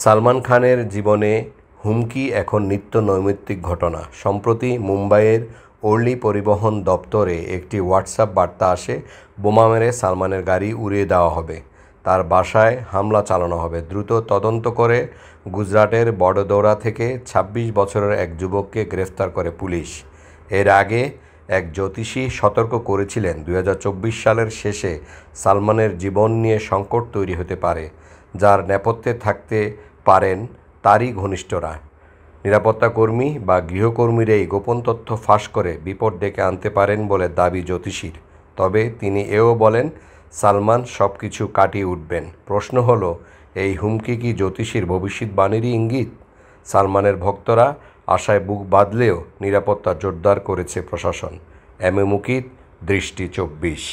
সালমান খানের জীবনে হুমকি এখন নিত্য নৈমিত্তিক ঘটনা। সম্প্রতি মুম্বাইয়ের ওর্লি পরিবহন দপ্তরে একটি হোয়াটসঅ্যাপ বার্তা আসে, বোমা মেরে সালমানের গাড়ি উড়িয়ে দেওয়া হবে, তার বাসায় হামলা চালানো হবে। দ্রুত তদন্ত করে গুজরাটের বড়োদরা থেকে ২৬ বছরের এক যুবককে গ্রেফতার করে পুলিশ। এর আগে এক জ্যোতিষী সতর্ক করেছিলেন ২০২৪ সালের শেষে সালমানের জীবন নিয়ে সংকট তৈরি হতে পারে, যার নেপথ্যে থাকতে পারেন তারই ঘনিষ্ঠরা। নিরাপত্তাকর্মী বা গৃহকর্মীরাই গোপন তথ্য ফাঁস করে বিপদ ডেকে আনতে পারেন বলে দাবি জ্যোতিষীর। তবে তিনি এও বলেন, সালমান সব কিছু কাটিয়ে উঠবেন। প্রশ্ন হলো, এই হুমকি কি জ্যোতিষীর ভবিষ্যৎবাণীরই ইঙ্গিত? সালমানের ভক্তরা আশায় বুক বাঁধলেও নিরাপত্তা জোরদার করেছে প্রশাসন। এম এ মুকিত, দৃষ্টি ২৪।